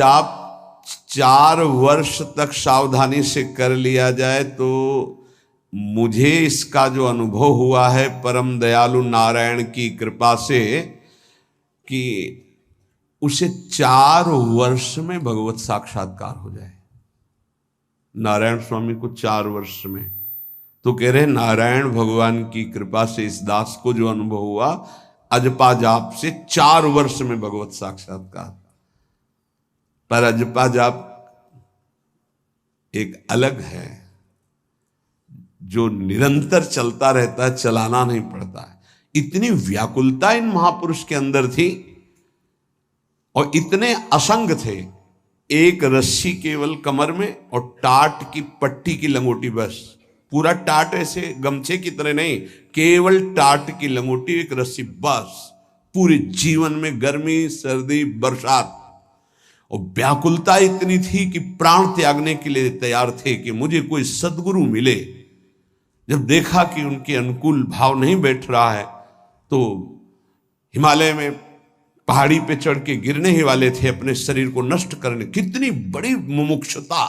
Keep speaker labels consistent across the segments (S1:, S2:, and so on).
S1: जाप 4 वर्ष तक सावधानी से कर लिया जाए तो मुझे इसका जो अनुभव हुआ है परम दयालु नारायण की कृपा से कि उसे 4 वर्ष में भगवत साक्षात्कार हो जाए। नारायण स्वामी को 4 वर्ष में, तो कह रहे नारायण भगवान की कृपा से इस दास को जो अनुभव हुआ अजपा जाप से 4 वर्ष में भगवत साक्षात्कार। पर अजपा जाप एक अलग है जो निरंतर चलता रहता है, चलाना नहीं पड़ता है। इतनी व्याकुलता इन महापुरुष के अंदर थी और इतने असंग थे, एक रस्सी केवल कमर में और टाट की पट्टी की लंगोटी, बस पूरा टाट ऐसे गमछे की तरह नहीं, केवल टाट की लंगोटी, एक रस्सी, बस पूरे जीवन में गर्मी सर्दी बरसात। और व्याकुलता इतनी थी कि प्राण त्यागने के लिए तैयार थे कि मुझे कोई सद्गुरु मिले। जब देखा कि उनके अनुकूल भाव नहीं बैठ रहा है तो हिमालय में पहाड़ी पे चढ़ के गिरने ही वाले थे अपने शरीर को नष्ट करने। कितनी बड़ी मुमुक्षुता।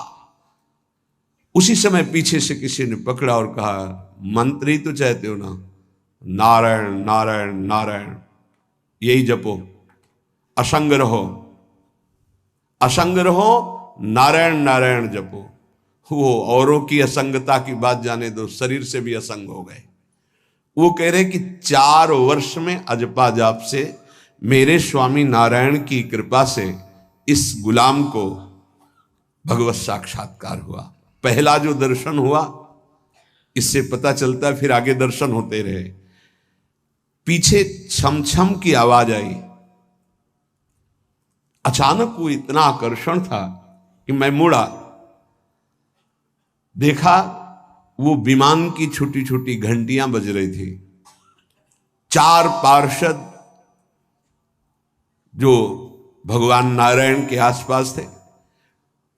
S1: उसी समय पीछे से किसी ने पकड़ा और कहा, मंत्र ही तो चाहते हो ना, नारायण नारायण नारायण यही जपो, असंग रहो, असंग रहो, नारायण नारायण जपो। वो औरों की असंगता की बात जाने दो, शरीर से भी असंग हो गए। वो कह रहे कि 4 वर्ष में अजपा जाप से मेरे स्वामी नारायण की कृपा से इस गुलाम को भगवत साक्षात्कार हुआ। पहला जो दर्शन हुआ, इससे पता चलता है फिर आगे दर्शन होते रहे। पीछे छम छम की आवाज आई। अचानक वो इतना आकर्षण था कि मैं मुड़ा, देखा वो विमान की छोटी छोटी घंटियां बज रही थी। 4 पार्षद जो भगवान नारायण के आसपास थे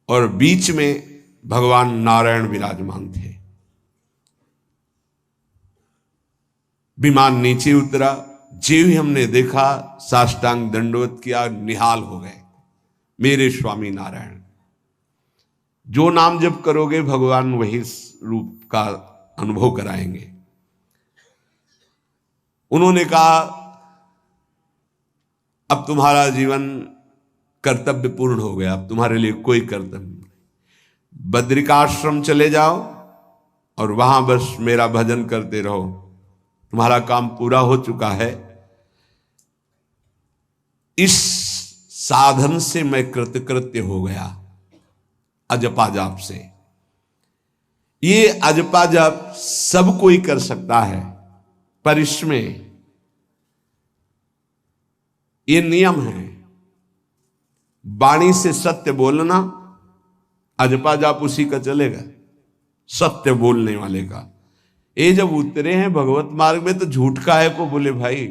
S1: और बीच में भगवान नारायण विराजमान थे। विमान नीचे उतरा, जो ही हमने देखा साष्टांग दंडवत किया, निहाल हो गए। मेरे स्वामी नारायण, जो नाम जप करोगे भगवान वही रूप का अनुभव कराएंगे। उन्होंने कहा, अब तुम्हारा जीवन कर्तव्य पूर्ण हो गया, अब तुम्हारे लिए कोई कर्तव्य नहीं। बद्रिकाश्रम चले जाओ और वहां बस मेरा भजन करते रहो, तुम्हारा काम पूरा हो चुका है। इस साधन से मैं कृतकृत्य हो गया, अजपा जाप से। ये अजपा जाप सब कोई कर सकता है, पर इसमें ये नियम है, वाणी से सत्य बोलना। अजपा जाप उसी का चलेगा, सत्य बोलने वाले का। ये जब उतरे हैं भगवत मार्ग में तो झूठ काहे को बोले भाई,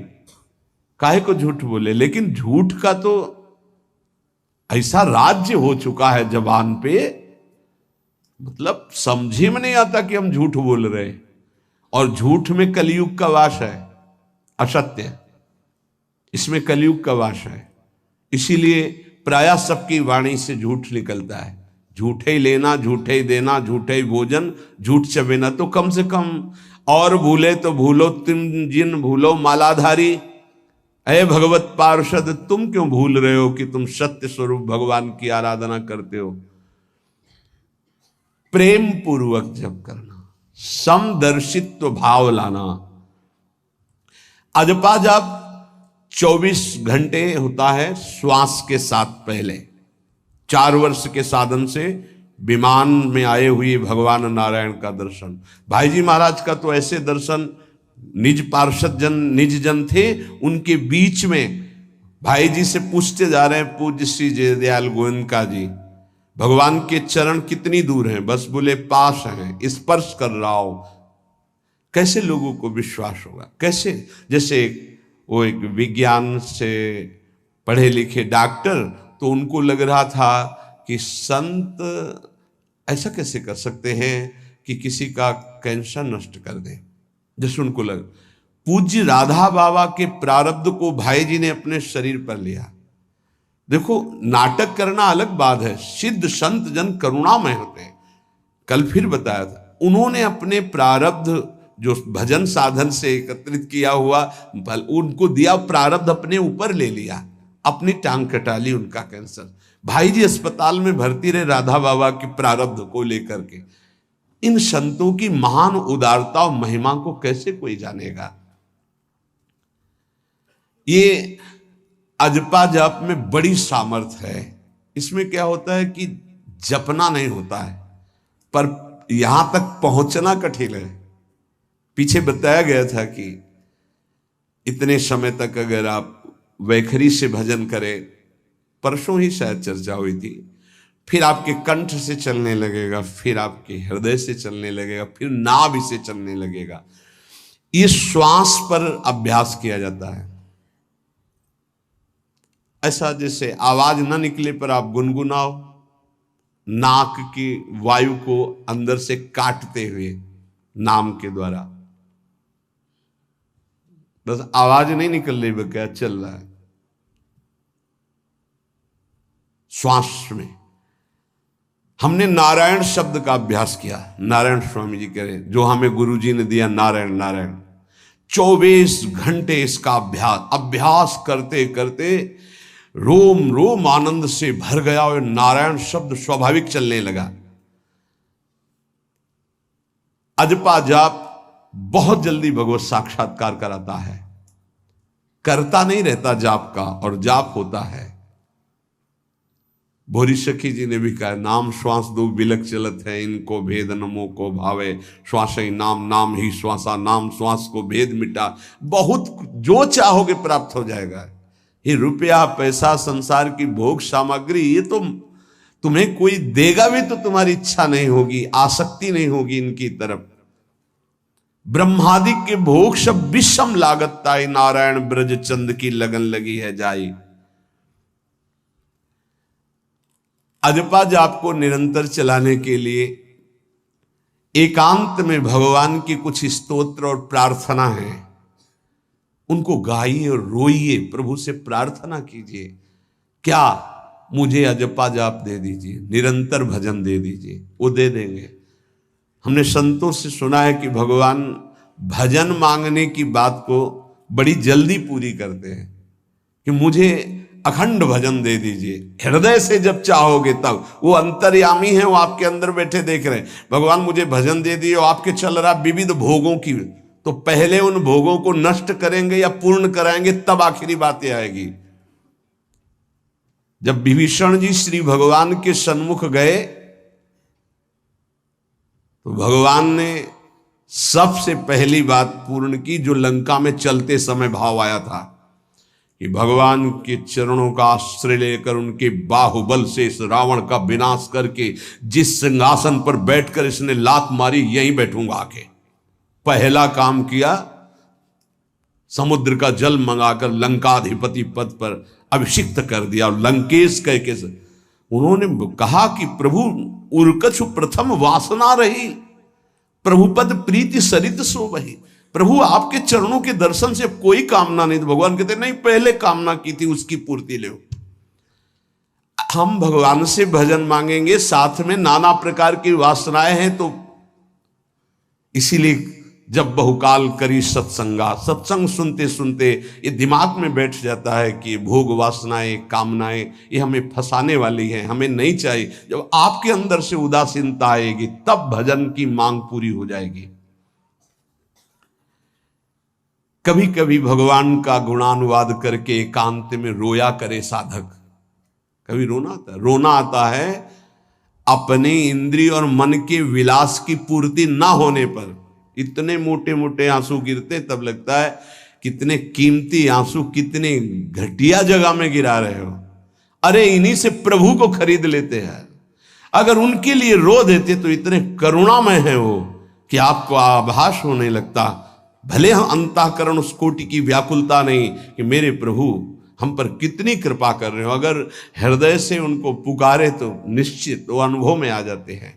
S1: काहे को झूठ बोले। लेकिन झूठ का तो ऐसा राज्य हो चुका है जबान पे, मतलब समझे में नहीं आता कि हम झूठ बोल रहे। और झूठ में कलयुग का वास है, असत्य, इसमें कलयुग का वास है। इसीलिए प्रायः सबकी वाणी से झूठ निकलता है। झूठे ही लेना, झूठे ही देना, झूठे ही भोजन, झूठ चबेना। तो कम से कम और भूले तो भूलो तुम जिन भूलो मालाधारी। अय भगवत पार्षद, तुम क्यों भूल रहे हो कि तुम सत्य स्वरूप भगवान की आराधना करते हो। प्रेम पूर्वक जप करना, समदर्शित्व भाव लाना। अजपा जाप 24 घंटे होता है श्वास के साथ पहले। 4 वर्ष के साधन से विमान में आए हुए भगवान नारायण का दर्शन। भाई जी महाराज का तो ऐसे दर्शन, निज पार्षद जन निज जन थे, उनके बीच में भाई जी से पूछते जा रहे हैं, पूज्य श्री जयदयाल गोयनका जी, भगवान के चरण कितनी दूर हैं? बस बोले पास हैं, स्पर्श कर रहा हो। कैसे लोगों को विश्वास होगा? कैसे? जैसे वो एक विज्ञान से पढ़े लिखे डॉक्टर, तो उनको लग रहा था कि संत ऐसा कैसे कर सकते हैं कि किसी का कैंसर नष्ट कर दें। जैसे उनको लग, पूज्य राधा बाबा के प्रारब्ध को भाई जी ने अपने शरीर पर लिया। देखो, नाटक करना अलग बात है, सिद्ध संत जन करुणामय होते हैं। कल फिर बताया था, उन्होंने अपने प्रारब्ध जो भजन साधन से एकत्रित किया हुआ उनको दिया, प्रारब्ध अपने ऊपर ले लिया, अपनी टांग कटा ली उनका कैंसर। भाई जी अस्पताल में भर्ती रहे राधा बाबा के प्रारब्ध को लेकर के। इन संतों की महान उदारता और महिमा को कैसे कोई जानेगा। ये अजपा जाप में बड़ी सामर्थ्य है। इसमें क्या होता है कि जपना नहीं होता है, पर यहां तक पहुंचना कठिन है। पीछे बताया गया था कि इतने समय तक अगर आप वैखरी से भजन करें, परसों ही शायद चर्चा हुई थी, फिर आपके कंठ से चलने लगेगा, फिर आपके हृदय से चलने लगेगा, फिर नाभि से चलने लगेगा। ये श्वास पर अभ्यास किया जाता है। ऐसा जैसे आवाज ना निकले पर आप गुनगुनाओ, नाक की वायु को अंदर से काटते हुए नाम के द्वारा, बस आवाज नहीं निकल रही, वह क्या चल रहा है श्वास में। हमने नारायण शब्द का अभ्यास किया। नारायण स्वामी जी कह रहे, जो हमें गुरु जी ने दिया नारायण नारायण, 24 घंटे इसका अभ्यास करते करते रोम रोम आनंद से भर गया और नारायण शब्द स्वाभाविक चलने लगा। अजपा जाप बहुत जल्दी भगवत साक्षात्कार कराता है। करता नहीं रहता जाप का, और जाप होता है। भोरी सखी जी ने भी कहा, नाम श्वास दो बिलक चलत है, इनको भेद नमो को भावे, श्वास ही नाम नाम ही श्वासा, नाम श्वास को भेद मिटा। बहुत जो चाहोगे प्राप्त हो जाएगा। ये रुपया पैसा संसार की भोग सामग्री, ये तो तुम्हें कोई देगा भी तो तुम्हारी इच्छा नहीं होगी, आसक्ति नहीं होगी इनकी तरफ। ब्रह्मादि के भोग सब विषम लागत ताई, नारायण ब्रज चंद की लगन लगी है जाई। अजपा जाप को निरंतर चलाने के लिए एकांत में भगवान की कुछ स्तोत्र और प्रार्थना है, उनको गाइए और रोइए, प्रभु से प्रार्थना कीजिए, क्या मुझे अजपा जाप दे दीजिए, निरंतर भजन दे दीजिए, वो दे देंगे। हमने संतों से सुना है कि भगवान भजन मांगने की बात को बड़ी जल्दी पूरी करते हैं, कि मुझे अखंड भजन दे दीजिए। हृदय से जब चाहोगे तब, वो अंतर्यामी है, वो आपके अंदर बैठे देख रहे हैं। भगवान मुझे भजन दे दिए, और आपके चल रहा विविध भोगों की, तो पहले उन भोगों को नष्ट करेंगे या पूर्ण कराएंगे, तब आखिरी बातें आएगी। जब विभीषण जी श्री भगवान के सन्मुख गए, तो भगवान ने सबसे पहली बात पूर्ण की, जो लंका में चलते समय भाव आया था, कि भगवान के चरणों का आश्रय लेकर उनके बाहुबल से इस रावण का विनाश करके जिस सिंहासन पर बैठकर इसने लात मारी, यहीं बैठूंगा आके। पहला काम किया, समुद्र का जल मंगाकर लंकाधिपति पद पर अभिषिक्त कर दिया। लंकेश कह के उन्होंने कहा कि प्रभु उर्कछु प्रथम वासना रही, प्रभुपद प्रीति सरित सो वही। प्रभु आपके चरणों के दर्शन से कोई कामना नहीं। तो भगवान कहते नहीं, पहले कामना की थी उसकी पूर्ति ले। हम भगवान से भजन मांगेंगे, साथ में नाना प्रकार की वासनाएं हैं, तो इसीलिए जब बहुकाल करी सत्संगा, सत्संग सुनते सुनते ये दिमाग में बैठ जाता है कि भोग वासनाएं कामनाएं ये हमें फंसाने वाली हैं, हमें नहीं चाहिए। जब आपके अंदर से उदासीनता आएगी, तब भजन की मांग पूरी हो जाएगी। कभी कभी भगवान का गुणानुवाद करके एकांत में रोया करे साधक। कभी रोना आता है अपने इंद्रिय और मन के विलास की पूर्ति ना होने पर। इतने मोटे मोटे आंसू गिरते, तब लगता है कितने कीमती आंसू कितने घटिया जगह में गिरा रहे हो। अरे इन्हीं से प्रभु को खरीद लेते हैं। अगर उनके लिए रो देते तो इतने करुणामय हैं वो कि आपको आभास होने लगता। भले हम अंतःकरण उस कोटि की व्याकुलता नहीं कि मेरे प्रभु हम पर कितनी कृपा कर रहे हो, अगर हृदय से उनको पुकारे तो निश्चित वो अनुभव में आ जाते हैं।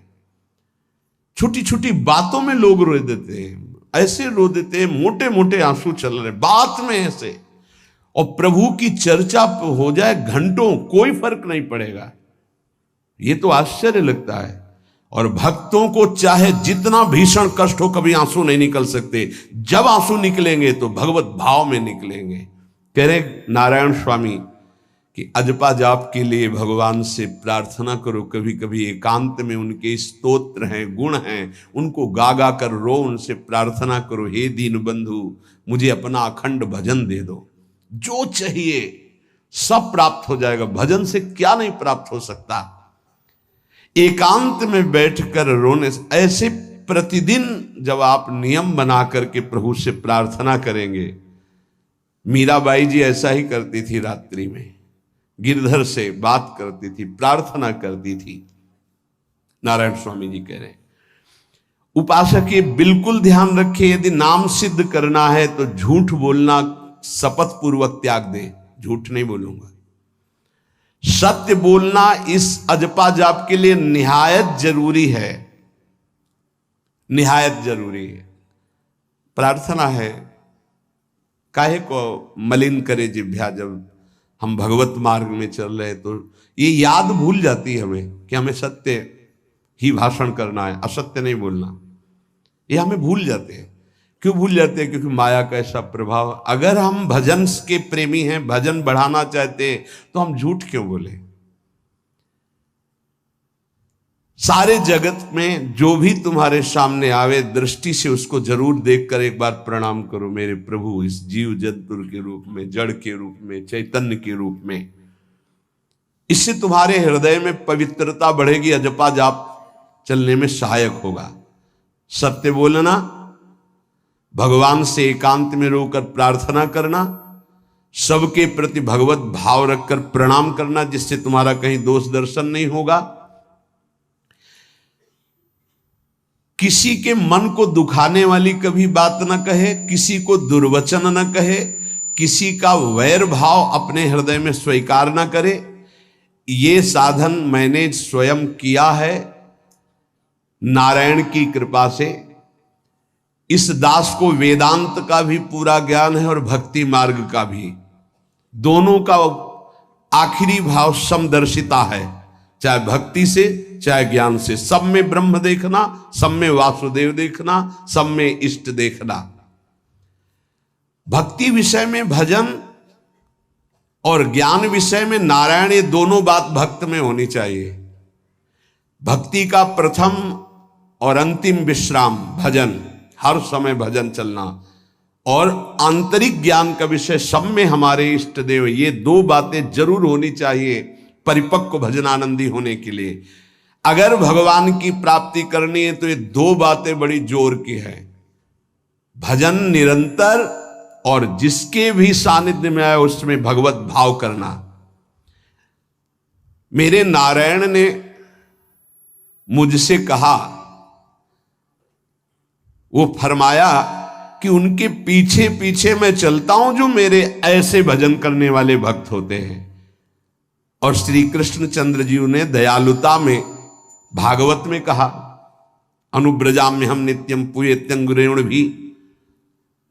S1: छोटी छोटी बातों में लोग रो देते हैं, ऐसे रो देते हैं, मोटे मोटे आंसू चल रहे बात में ऐसे। और प्रभु की चर्चा हो जाए घंटों, कोई फर्क नहीं पड़ेगा। ये तो आश्चर्य लगता है। और भक्तों को चाहे जितना भीषण कष्ट हो, कभी आंसू नहीं निकल सकते। जब आंसू निकलेंगे तो भगवत भाव में निकलेंगे। कह रहे नारायण स्वामी कि अजपा जाप के लिए भगवान से प्रार्थना करो, कभी कभी एकांत में उनके स्तोत्र हैं, गुण हैं, उनको गा गा कर रो, उनसे प्रार्थना करो, हे दीन बंधु मुझे अपना अखंड भजन दे दो, जो चाहिए सब प्राप्त हो जाएगा। भजन से क्या नहीं प्राप्त हो सकता। एकांत में बैठकर रोने से, ऐसे प्रतिदिन जब आप नियम बना करके प्रभु से प्रार्थना करेंगे। मीराबाई जी ऐसा ही करती थी, रात्रि में गिरधर से बात करती थी, प्रार्थना करती थी। नारायण स्वामी जी कह रहे हैं उपासक ये बिल्कुल ध्यान रखे, यदि नाम सिद्ध करना है तो झूठ बोलना शपथ पूर्वक त्याग दे। झूठ नहीं बोलूंगा, सत्य बोलना इस अजपा जाप के लिए निहायत जरूरी है, निहायत जरूरी है। प्रार्थना है, काहे को मलिन करे जिह्वा। जब हम भगवत मार्ग में चल रहे तो ये याद भूल जाती है हमें कि हमें सत्य ही भाषण करना है, असत्य नहीं बोलना। ये हमें भूल जाते हैं। क्यों भूल जाते हैं? क्योंकि माया का ऐसा प्रभाव। अगर हम भजन के प्रेमी हैं, भजन बढ़ाना चाहते हैं, तो हम झूठ क्यों बोले? सारे जगत में जो भी तुम्हारे सामने आवे, दृष्टि से उसको जरूर देखकर एक बार प्रणाम करो, मेरे प्रभु इस जीव जंतु के रूप में, जड़ के रूप में, चैतन्य के रूप में। इससे तुम्हारे हृदय में पवित्रता बढ़ेगी, अजपा जाप चलने में सहायक होगा। सत्य बोलना, भगवान से एकांत में रोकर प्रार्थना करना, सबके प्रति भगवत भाव रखकर प्रणाम करना, जिससे तुम्हारा कहीं दोष दर्शन नहीं होगा। किसी के मन को दुखाने वाली कभी बात न कहे, किसी को दुर्वचन न कहे, किसी का वैर भाव अपने हृदय में स्वीकार न करे। ये साधन मैंने स्वयं किया है नारायण की कृपा से। इस दास को वेदांत का भी पूरा ज्ञान है और भक्ति मार्ग का भी। दोनों का आखिरी भाव समदर्शिता है, चाहे भक्ति से चाहे ज्ञान से। सब में ब्रह्म देखना, सब में वासुदेव देखना, सब में इष्ट देखना। भक्ति विषय में भजन और ज्ञान विषय में नारायण, ये दोनों बात भक्त में होनी चाहिए। भक्ति का प्रथम और अंतिम विश्राम भजन, हर समय भजन चलना, और आंतरिक ज्ञान का विषय सब में हमारे इष्ट देव। ये दो बातें जरूर होनी चाहिए परिपक्व भजनानंदी होने के लिए। अगर भगवान की प्राप्ति करनी है तो ये दो बातें बड़ी जोर की है। भजन निरंतर, और जिसके भी सानिध्य में आए उसमें भगवत भाव करना। मेरे नारायण ने मुझसे कहा, वो फरमाया कि उनके पीछे पीछे मैं चलता हूं जो मेरे ऐसे भजन करने वाले भक्त होते हैं। और श्री कृष्णचंद्र जी ने दयालुता में भागवत में कहा, अनुब्रजाम्य हम नित्यम पूयत्यंगुरेण भी।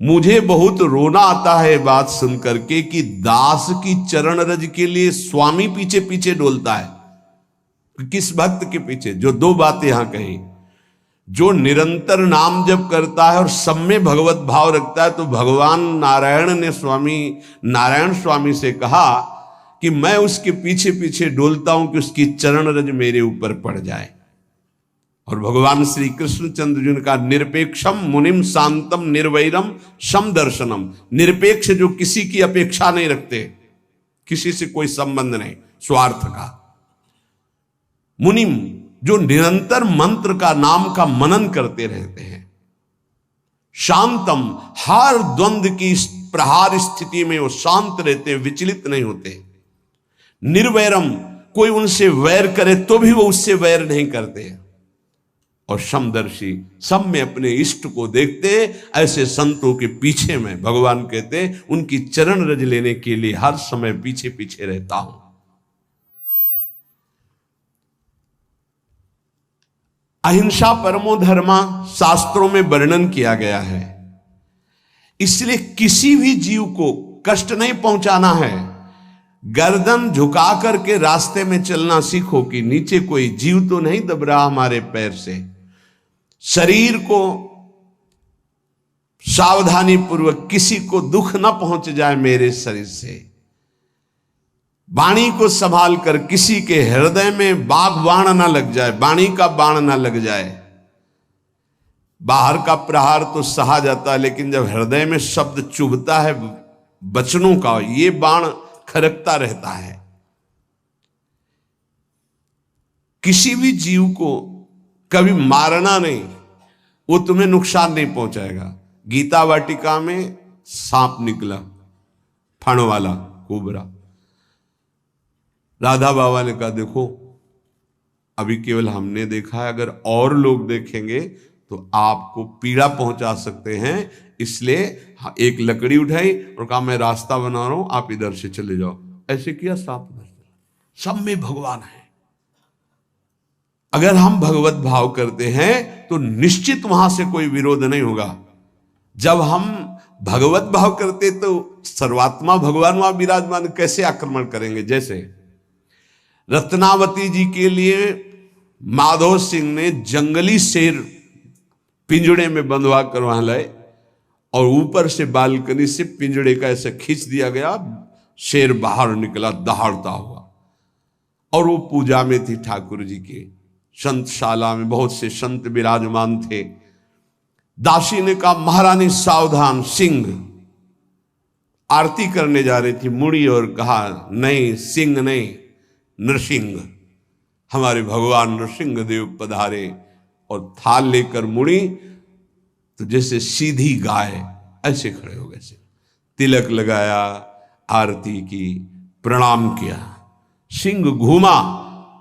S1: मुझे बहुत रोना आता है बात सुन करके कि दास की चरण रज के लिए स्वामी पीछे पीछे डोलता है। किस भक्त के पीछे? जो दो बातें यहां कही, जो निरंतर नाम जप करता है और सब में भगवत भाव रखता है। तो भगवान नारायण ने नारायण स्वामी से कहा कि मैं उसके पीछे पीछे डोलता हूं कि उसकी चरण रज मेरे ऊपर पड़ जाए। और भगवान श्री कृष्णचंद्र जी ने कहा, निरपेक्षम मुनिम शांतम निर्वैरम समदर्शनम। निरपेक्ष, जो किसी की अपेक्षा नहीं रखते, किसी से कोई संबंध नहीं, स्वार्थ का। मुनिम, जो निरंतर मंत्र का, नाम का मनन करते रहते हैं। शांतम, हर द्वंद्व की प्रहार स्थिति में वो शांत रहते हैं, विचलित नहीं होते। निर्वैरम, कोई उनसे वैर करे तो भी वो उससे वैर नहीं करते। और समदर्शी, सब में अपने इष्ट को देखते। ऐसे संतों के पीछे में, भगवान कहते, उनकी चरण रज लेने के लिए हर समय पीछे पीछे रहता हूं। अहिंसा परमो धर्मा शास्त्रों में वर्णन किया गया है। इसलिए किसी भी जीव को कष्ट नहीं पहुंचाना है। गर्दन झुका करके रास्ते में चलना सीखो कि नीचे कोई जीव तो नहीं दब रहा हमारे पैर से। शरीर को सावधानी पूर्वक, किसी को दुख ना पहुंच जाए मेरे शरीर से। वाणी को संभाल कर, किसी के हृदय में बाग बाण ना लग जाए, वाणी का बाण ना लग जाए। बाहर का प्रहार तो सहा जाता है, लेकिन जब हृदय में शब्द चुभता है वचनों का, ये बाण खरकता रहता है। किसी भी जीव को कभी मारना नहीं, वो तुम्हें नुकसान नहीं पहुंचाएगा। गीता वाटिका में सांप निकला, फण वाला कोबरा। राधा बाबा ने कहा देखो अभी केवल हमने देखा है, अगर और लोग देखेंगे तो आपको पीड़ा पहुंचा सकते हैं, इसलिए एक लकड़ी उठाई और कहा मैं रास्ता बना रहा हूं, आप इधर से चले जाओ। ऐसे किया, सांप उधर चला। सब में भगवान है। अगर हम भगवत भाव करते हैं तो निश्चित वहां से कोई विरोध नहीं होगा। जब हम भगवत भाव करते तो सर्वात्मा भगवान वहां विराजमान, कैसे आक्रमण करेंगे। जैसे रत्नावती जी के लिए माधव सिंह ने जंगली शेर पिंजड़े में बंधवा कर वहां लाए और ऊपर से बालकनी से पिंजड़े का ऐसे खींच दिया गया, शेर बाहर निकला दहाड़ता हुआ। और वो पूजा में थी ठाकुर जी के। संतशाला में बहुत से संत विराजमान थे। दासी ने कहा महारानी सावधान, सिंह। आरती करने जा रही थी, मुड़ी और कहा नहीं, सिंह नहीं, नृसिंह। हमारे भगवान नृसिंह देव पधारे। और थाल लेकर मुड़ी तो जैसे सीधी गाय ऐसे खड़े हो गए। तिलक लगाया, आरती की, प्रणाम किया। सिंह घूमा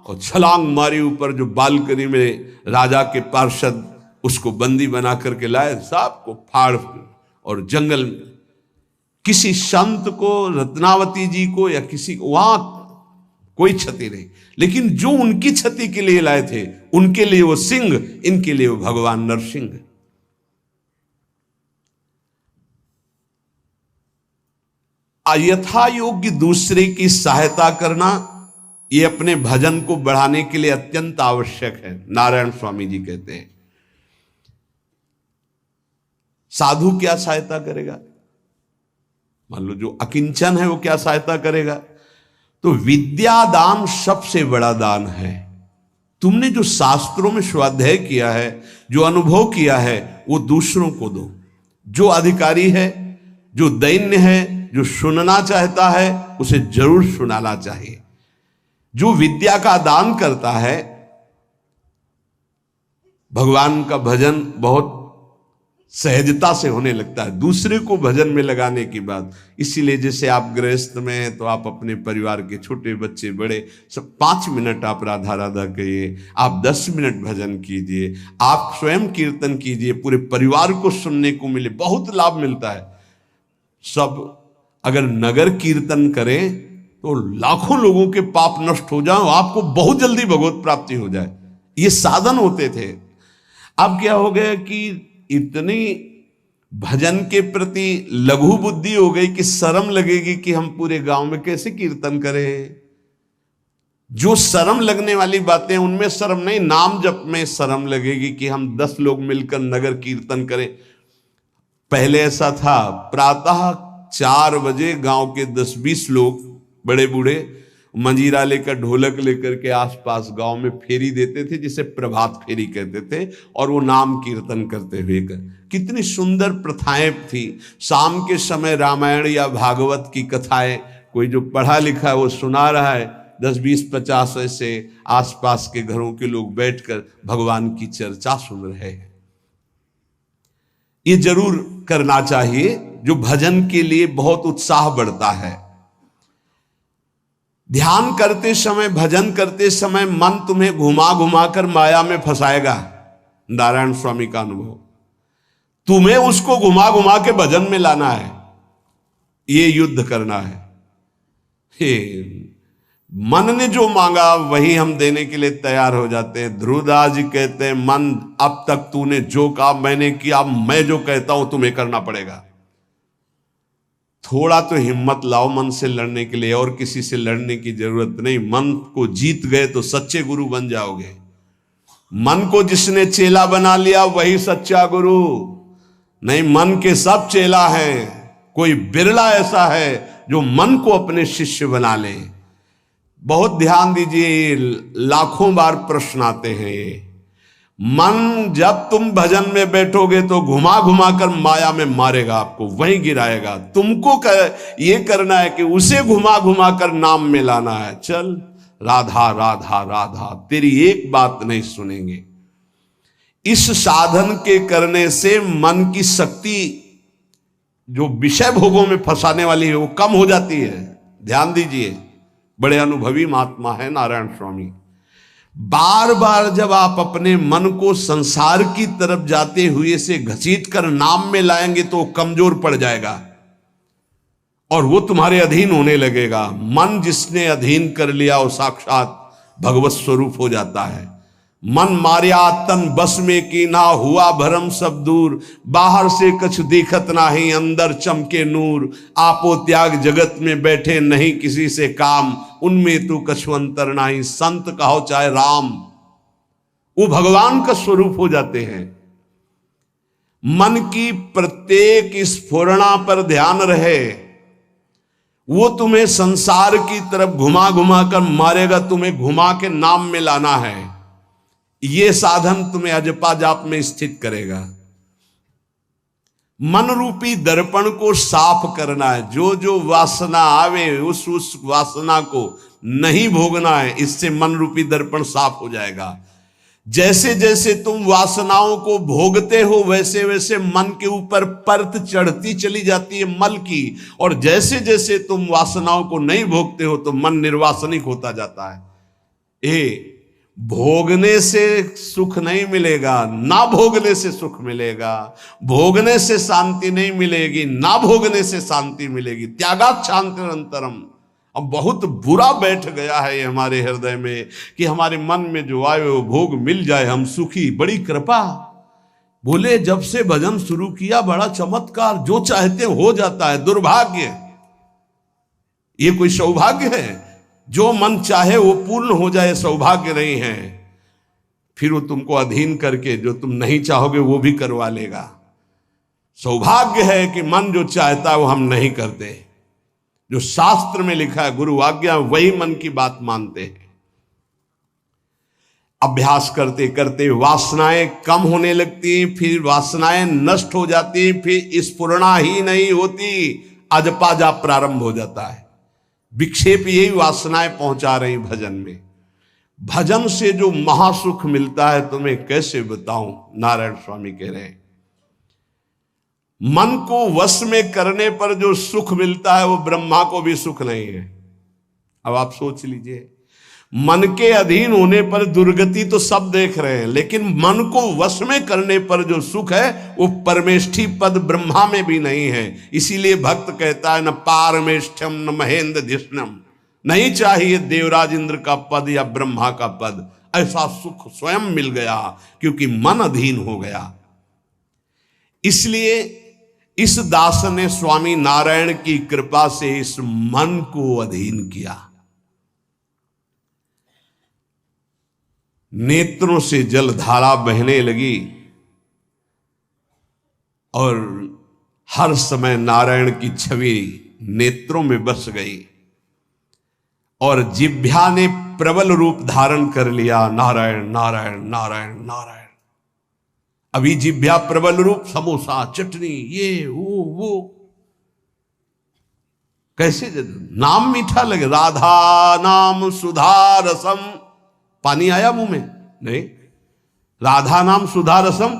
S1: और छलांग मारी ऊपर। जो बालकनी में राजा के पार्षद उसको बंदी बना करके लाए, सांप को फाड़ और जंगल में। किसी संत को, रत्नावती जी को या किसी को वहां कोई क्षति नहीं, लेकिन जो उनकी क्षति के लिए लाए थे उनके लिए वो सिंह, इनके लिए वो भगवान नरसिंह। यथा योग्य दूसरे की सहायता करना, ये अपने भजन को बढ़ाने के लिए अत्यंत आवश्यक है। नारायण स्वामी जी कहते हैं साधु क्या सहायता करेगा। मान लो जो अकिंचन है वो क्या सहायता करेगा। तो विद्या दान सबसे बड़ा दान है। तुमने जो शास्त्रों में स्वाध्याय किया है, जो अनुभव किया है, वो दूसरों को दो। जो अधिकारी है, जो दैन्य है, जो सुनना चाहता है, उसे जरूर सुनाना चाहिए। जो विद्या का दान करता है, भगवान का भजन बहुत सहजता से होने लगता है दूसरे को भजन में लगाने की बात। इसीलिए जैसे आप गृहस्थ में हैं तो आप अपने परिवार के छोटे बच्चे बड़े सब 5 मिनट आप राधा राधा कहिए, आप 10 मिनट भजन कीजिए, आप स्वयं कीर्तन कीजिए, पूरे परिवार को सुनने को मिले, बहुत लाभ मिलता है। सब अगर नगर कीर्तन करें तो लाखों लोगों के पाप नष्ट हो जाए, आपको बहुत जल्दी भगवत प्राप्ति हो जाए। ये साधन होते थे। अब क्या हो गया कि इतनी भजन के प्रति लघु बुद्धि हो गई कि शर्म लगेगी कि हम पूरे गांव में कैसे कीर्तन करें। जो शर्म लगने वाली बातें उनमें शर्म नहीं, नाम जप में शर्म लगेगी कि हम 10 लोग मिलकर नगर कीर्तन करें। पहले ऐसा था, प्रातः 4 बजे गांव के 10-20 लोग बड़े बूढ़े मंजीरा लेकर, ढोलक लेकर के आसपास गांव में फेरी देते थे, जिसे प्रभात फेरी कहते थे, और वो नाम कीर्तन करते हुए कितनी सुंदर प्रथाएं थी। शाम के समय रामायण या भागवत की कथाएं कोई जो पढ़ा लिखा है वो सुना रहा है, 10-20-50 ऐसे आसपास के घरों के लोग बैठकर भगवान की चर्चा सुन रहे हैं। ये जरूर करना चाहिए, जो भजन के लिए बहुत उत्साह बढ़ता है। ध्यान करते समय, भजन करते समय मन तुम्हें घुमा घुमा कर माया में फंसाएगा। नारायण स्वामी का अनुभव, तुम्हें उसको घुमा घुमा के भजन में लाना है, ये युद्ध करना है। मन ने जो मांगा वही हम देने के लिए तैयार हो जाते हैं। ध्रुवदास जी कहते हैं, मन अब तक तूने जो कहा मैंने किया, मैं जो कहता हूं तुम्हें करना पड़ेगा। थोड़ा तो हिम्मत लाओ मन से लड़ने के लिए, और किसी से लड़ने की जरूरत नहीं। मन को जीत गए तो सच्चे गुरु बन जाओगे। मन को जिसने चेला बना लिया वही सच्चा गुरु। नहीं, मन के सब चेला हैं, कोई बिरला ऐसा है जो मन को अपने शिष्य बना ले। बहुत ध्यान दीजिए, लाखों बार प्रश्न आते हैं ये। मन जब तुम भजन में बैठोगे तो घुमा घुमा कर माया में मारेगा, आपको वहीं गिराएगा। तुमको ये करना है कि उसे घुमा घुमा कर नाम में लाना है। चल राधा राधा राधा, तेरी एक बात नहीं सुनेंगे। इस साधन के करने से मन की शक्ति जो विषय भोगों में फंसाने वाली है वो कम हो जाती है। ध्यान दीजिए, बड़े अनुभवी महात्मा है नारायण स्वामी। बार बार जब आप अपने मन को संसार की तरफ जाते हुए से घसीट कर नाम में लाएंगे तो कमजोर पड़ जाएगा और वो तुम्हारे अधीन होने लगेगा। मन जिसने अधीन कर लिया वो साक्षात भगवत स्वरूप हो जाता है। मन मारिया तन बस में की ना, हुआ भरम सब दूर। बाहर से कछु दिखत नाही, अंदर चमके नूर। आपो त्याग जगत में बैठे नहीं किसी से काम, उनमें तू कछु अंतर नाही। संत कहो चाहे राम, वो भगवान का स्वरूप हो जाते हैं। मन की प्रत्येक स्फुरणा पर ध्यान रहे, वो तुम्हें संसार की तरफ घुमा घुमा कर मारेगा, तुम्हें घुमा के नाम में लाना है। ये साधन तुम्हें अजपा जाप में स्थित करेगा। मन रूपी दर्पण को साफ करना है। जो जो वासना आवे उस वासना को नहीं भोगना है, इससे मन रूपी दर्पण साफ हो जाएगा। जैसे जैसे तुम वासनाओं को भोगते हो वैसे वैसे मन के ऊपर परत चढ़ती चली जाती है मल की, और जैसे जैसे तुम वासनाओं को नहीं भोगते हो तो मन निर्वासनिक होता जाता है। भोगने से सुख नहीं मिलेगा, ना भोगने से सुख मिलेगा। भोगने से शांति नहीं मिलेगी, ना भोगने से शांति मिलेगी। त्यागात शांतिरंतरम। अब बहुत बुरा बैठ गया है ये हमारे हृदय में कि हमारे मन में जो आए वो भोग मिल जाए, हम सुखी। बड़ी कृपा। बोले जब से भजन शुरू किया बड़ा चमत्कार, जो चाहते हो जाता है। दुर्भाग्य, ये कोई सौभाग्य है? जो मन चाहे वो पूर्ण हो जाए सौभाग्य नहीं है। फिर वो तुमको अधीन करके जो तुम नहीं चाहोगे वो भी करवा लेगा। सौभाग्य है कि मन जो चाहता है वो हम नहीं करते। जो शास्त्र में लिखा है गुरु आज्ञा, वही मन की बात मानते हैं। अभ्यास करते करते वासनाएं कम होने लगती, फिर वासनाएं नष्ट हो जाती, फिर स्फुरणा ही नहीं होती, अजपा जाप प्रारंभ हो जाता है। विक्षेप यही वासनाएं पहुंचा रही भजन में। भजन से जो महासुख मिलता है तुम्हें कैसे बताऊं, नारायण स्वामी कह रहे हैं। मन को वश में करने पर जो सुख मिलता है वो ब्रह्मा को भी सुख नहीं है। अब आप सोच लीजिए, मन के अधीन होने पर दुर्गति तो सब देख रहे हैं, लेकिन मन को वश में करने पर जो सुख है वो परमेष्ठी पद ब्रह्मा में भी नहीं है। इसीलिए भक्त कहता है न पारमेष्ठ्यम न महेंद्र धिष्णम, नहीं चाहिए देवराज इंद्र का पद या ब्रह्मा का पद। ऐसा सुख स्वयं मिल गया क्योंकि मन अधीन हो गया। इसलिए इस दास ने स्वामी नारायण की कृपा से इस मन को अधीन किया। नेत्रों से जलधारा बहने लगी और हर समय नारायण की छवि नेत्रों में बस गई और जिह्वा ने प्रबल रूप धारण कर लिया। नारायण नारायण नारायण नारायण। अभी जिह्वा प्रबल रूप, समोसा चटनी ये वो कैसे नाम मीठा लगे। राधा नाम सुधा रसम, पानी आया मुंह में? नहीं। राधा नाम सुधा रसम,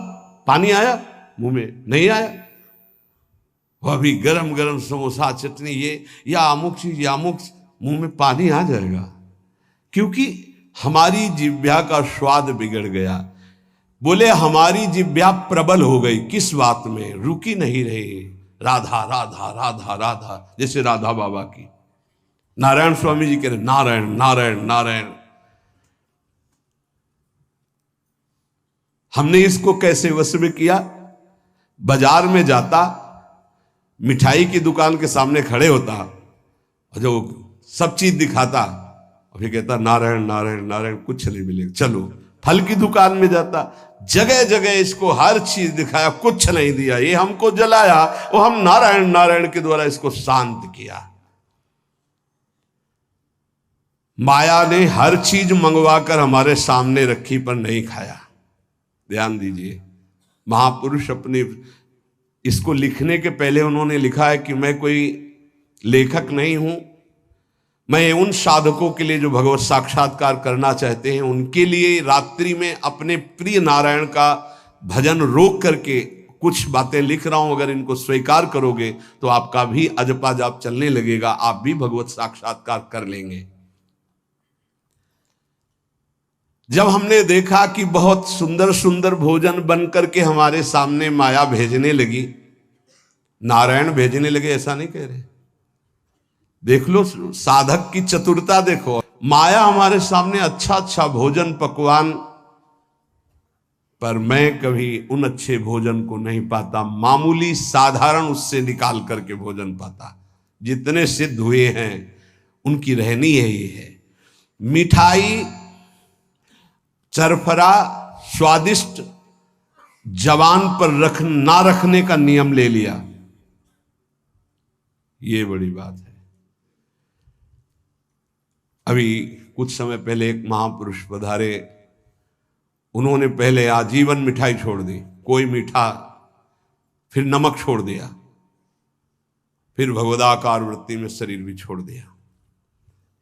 S1: पानी आया मुंह में? नहीं आया। वह भी गरम गरम समोसा चटनी ये या अमुक चीज या अमुक, मुंह में पानी आ जाएगा क्योंकि हमारी जिह्वा का स्वाद बिगड़ गया। बोले हमारी जिह्वा प्रबल हो गई। किस बात में? रुकी नहीं रही। राधा राधा राधा राधा, जैसे राधा बाबा की। नारायण स्वामी जी कह रहे नारायण नारायण नारायण। हमने इसको कैसे वश में किया? बाजार में जाता मिठाई की दुकान के सामने खड़े होता और जो सब चीज दिखाता और फिर कहता नारायण नारायण नारायण, कुछ नहीं मिलेगा। चलो फल की दुकान में जाता, जगह जगह इसको हर चीज दिखाया, कुछ नहीं दिया। ये हमको जलाया, वो हम नारायण नारायण के द्वारा इसको शांत किया। माया ने हर चीज मंगवाकर हमारे सामने रखी पर नहीं खाया। ध्यान दीजिए, महापुरुष अपने इसको लिखने के पहले उन्होंने लिखा है कि मैं कोई लेखक नहीं हूं, मैं उन साधकों के लिए जो भगवत साक्षात्कार करना चाहते हैं उनके लिए रात्रि में अपने प्रिय नारायण का भजन रोक करके कुछ बातें लिख रहा हूं। अगर इनको स्वीकार करोगे तो आपका भी अजपा जाप चलने लगेगा, आप भी भगवत साक्षात्कार कर लेंगे। जब हमने देखा कि बहुत सुंदर सुंदर भोजन बन करके हमारे सामने माया भेजने लगी, नारायण भेजने लगे, ऐसा नहीं कह रहे, देख लो साधक की चतुरता देखो। माया हमारे सामने अच्छा अच्छा भोजन पकवान, पर मैं कभी उन अच्छे भोजन को नहीं पाता, मामूली साधारण उससे निकाल करके भोजन पाता। जितने सिद्ध हुए हैं उनकी रहनी है ये है। मिठाई चरफरा स्वादिष्ट जवान पर ना रखने का नियम ले लिया, ये बड़ी बात है। अभी कुछ समय पहले एक महापुरुष पधारे, उन्होंने पहले आजीवन मिठाई छोड़ दी, कोई मीठा, फिर नमक छोड़ दिया, फिर भगवदाकार वृत्ति में शरीर भी छोड़ दिया।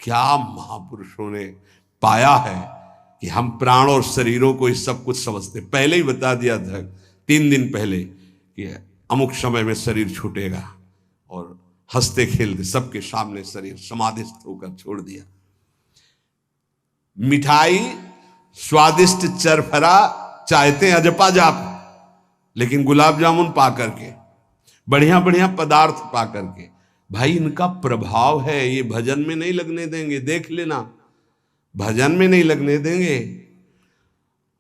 S1: क्या महापुरुषों ने पाया है कि हम प्राण और शरीरों को इस सब कुछ समझते। पहले ही बता दिया था 3 दिन पहले कि अमुक समय में शरीर छूटेगा, और हंसते खेलते सबके सामने शरीर समाधिस्थ होकर छोड़ दिया। मिठाई स्वादिष्ट चरफरा चाहते अजपा जाप, लेकिन गुलाब जामुन पा करके, बढ़िया बढ़िया पदार्थ पा करके, भाई इनका प्रभाव है, ये भजन में नहीं लगने देंगे, देख लेना, भजन में नहीं लगने देंगे।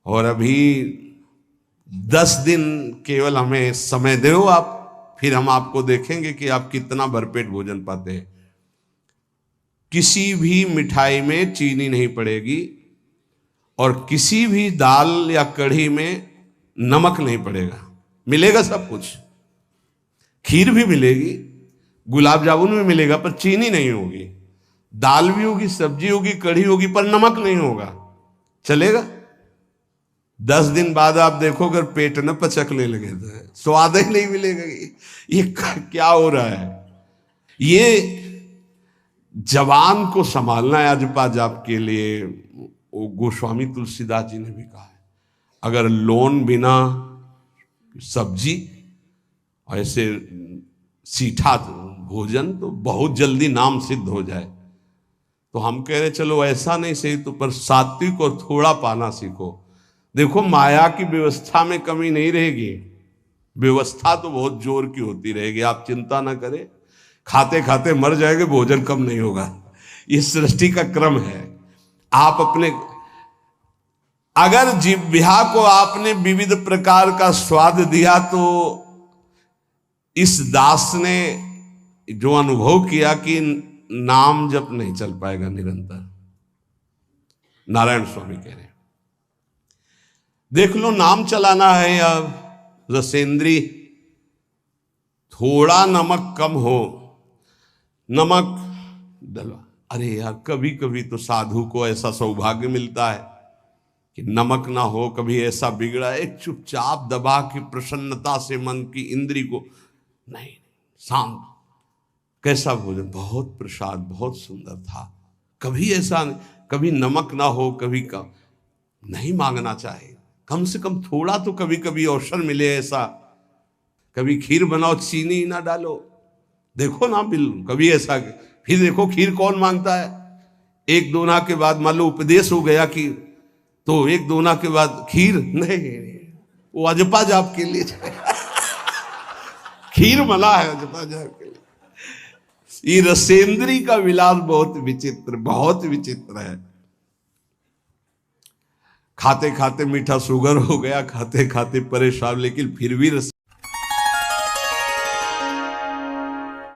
S1: और अभी 10 दिन केवल हमें समय दो आप, फिर हम आपको देखेंगे कि आप कितना भरपेट भोजन पाते हैं। किसी भी मिठाई में चीनी नहीं पड़ेगी, और किसी भी दाल या कढ़ी में नमक नहीं पड़ेगा, मिलेगा सब कुछ। खीर भी मिलेगी, गुलाब जामुन भी मिलेगा, पर चीनी नहीं होगी। दाल भी होगी, सब्जी होगी, कढ़ी होगी, पर नमक नहीं होगा, चलेगा। 10 दिन बाद आप देखो अगर पेट न पचकने लगे तो स्वाद ही नहीं मिलेगा। ये क्या हो रहा है? ये जवान को संभालना है अजपा जाप के लिए। वो गोस्वामी तुलसीदास जी ने भी कहा है, अगर लोन बिना सब्जी ऐसे सीठा भोजन तो बहुत जल्दी नाम सिद्ध हो जाए। तो हम कह रहे चलो ऐसा नहीं सही तो पर सात्विक और थोड़ा पाना सीखो। देखो माया की व्यवस्था में कमी नहीं रहेगी, व्यवस्था तो बहुत जोर की होती रहेगी, आप चिंता ना करें। खाते खाते मर जाएंगे, भोजन कम नहीं होगा, ये सृष्टि का क्रम है। आप अपने अगर जिह्वा को आपने विविध प्रकार का स्वाद दिया तो इस दास ने जो अनुभव किया कि नाम जप नहीं चल पाएगा निरंतर। नारायण स्वामी कह रहे हैं देख लो नाम चलाना है या रसेंद्री, थोड़ा नमक कम हो, नमक डलवा। अरे यार कभी कभी तो साधु को ऐसा सौभाग्य मिलता है कि नमक ना हो, कभी ऐसा बिगड़ा एक चुपचाप दबा के प्रसन्नता से मन की इंद्री को नहीं शांत, कैसा भोजन, बहुत प्रसाद, बहुत सुंदर था। कभी ऐसा नहीं, कभी नमक ना हो, कभी कम नहीं मांगना चाहिए, कम से कम थोड़ा तो कभी कभी अवसर मिले ऐसा। कभी खीर बनाओ चीनी ना डालो, देखो ना बिल कभी ऐसा। फिर देखो खीर कौन मांगता है, 1 दोना के बाद मान लो उपदेश हो गया कि तो 1 दोना के बाद खीर नहीं, वो अजपा जाप के लिए खीर मना है अजपा जाप के लिए। ये रसेंद्री का विलास बहुत विचित्र, बहुत विचित्र है। खाते खाते मीठा शुगर हो गया, खाते खाते परेशान, लेकिन फिर भी